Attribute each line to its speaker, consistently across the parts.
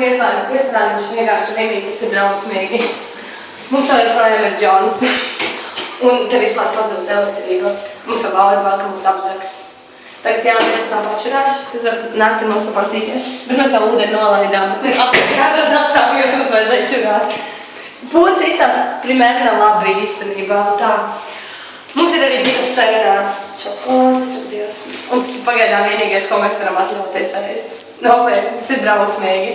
Speaker 1: iestrādājuši vienkārši nemīgi, tas ir drausmīgi. Mums vēl joprojām ir Džons. Un te visu laiku pazūst elektrība. Mums vēl Laura vēl, ka mūs apzags. Tagad jā, mēs esam pačurājušas, kas var nakti mums pastīties. Bet mēs vēl ūdeni nolaidām. Katrs apstāvjos mums vajadzēja čurāt. Pūds izstās primērna labi īstenībā. Tā. Mums ir arī divas sarunātas čokolādes ar Dievs. Un tas ir pagaidām vienīgais, ko mēs varam atļauties ēst. Nopietni, tas ir drausmīgi.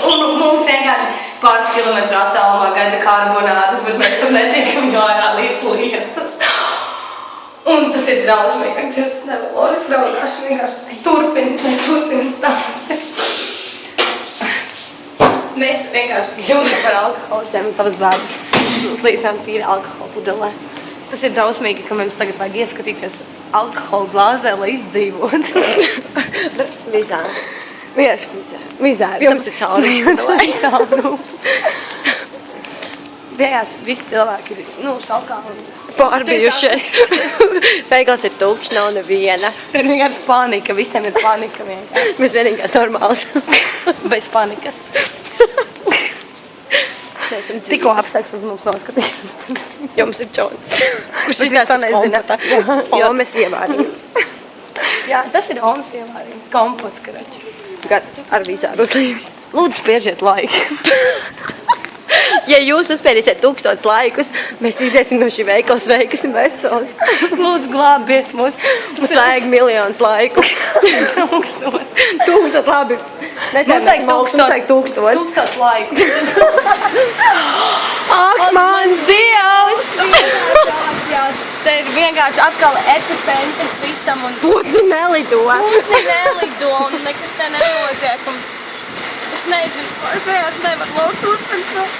Speaker 1: Un mums vienkārši pāris kilometru attālumā gaida karbonādes, bet mēs tur netiekam, jo ārā līst lietas. Un tas ir drausmīgi. Dievs, nevar, Loris raudāšu vienkārši turpini stāstīt. Mēs vienkārši kļūstam par alkoholistiem un savas bērnas slītām tīri alkohola pudelē. Tas ir drausmīgi, ka mums tagad vajag ieskatīties alkohola glāzē, lai izdzīvotu.
Speaker 2: Vizāri.
Speaker 1: Vienkārši vizāri.
Speaker 2: Jums ir caurumi.
Speaker 1: Vienkārši visi cilvēki ir, šokā un
Speaker 2: pārbijušies. Veikals ir tukšs, nav neviena.
Speaker 1: ir vienkārši panika, visiem ir panika vienkārši.
Speaker 2: Mēs vienīgās normāls.
Speaker 1: Bez panikas. Tikko apseks uz mums noskatījums.
Speaker 2: Jums ir Džons.
Speaker 1: Kurš izstāsta nezina.
Speaker 2: Omes ievārījums.
Speaker 1: Jā, tas ir Omas ievārījums. Kompots, karači.
Speaker 2: Gads ar vizāru uzlīmi.
Speaker 1: Lūdzu, spiežiet laiku.
Speaker 2: Ja jūs uzspēdīsiet 1000 laikus, mēs iziesim no šī veikala sveikas un vesels.
Speaker 1: Lūdzu, glābiet mūs.
Speaker 2: Mums vajag miljonus laiku. 1000 labi.
Speaker 1: Mums vajag 1000 laiku.
Speaker 2: Ak, mans Dievs!
Speaker 1: Te ir vienkārši atkal epicentrs visam un
Speaker 2: Putni nelido.
Speaker 1: un nekas te nenotiek. Es nezinu, es vienkārši nevaru laukt turpināt.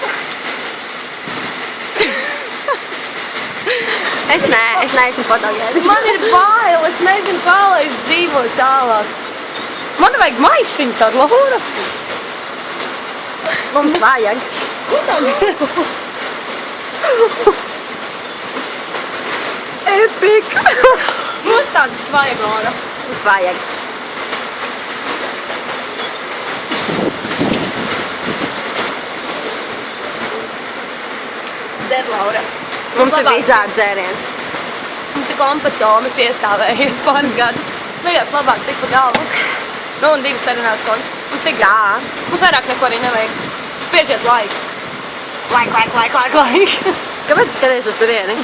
Speaker 2: Es neesmu fotogrēvis.
Speaker 1: Man ir bail, es nezinu, kā lai es dzīvoju tālāk. Man vajag maisiņu tādu Laura.
Speaker 2: Mums vajag.
Speaker 1: Epic. Mums tādas vajag, Laura.
Speaker 2: Mums vajag.
Speaker 1: Dzer, Laura.
Speaker 2: Mums ir vizāri dzēriens.
Speaker 1: Mums ir kompots Omas iestāvējies pāris gadus. Vienkārši labāk tik pa galvu. Un 2 sarunās konts. Un cik?
Speaker 2: Jā.
Speaker 1: Mums vairāk neko arī nevajag. Spiežiet laiku. Laiku.
Speaker 2: Kāpēc tu skaties uz turieni?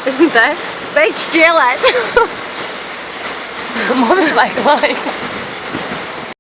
Speaker 2: Es te. Beidz šķielēt.
Speaker 1: Mums vajag laiku.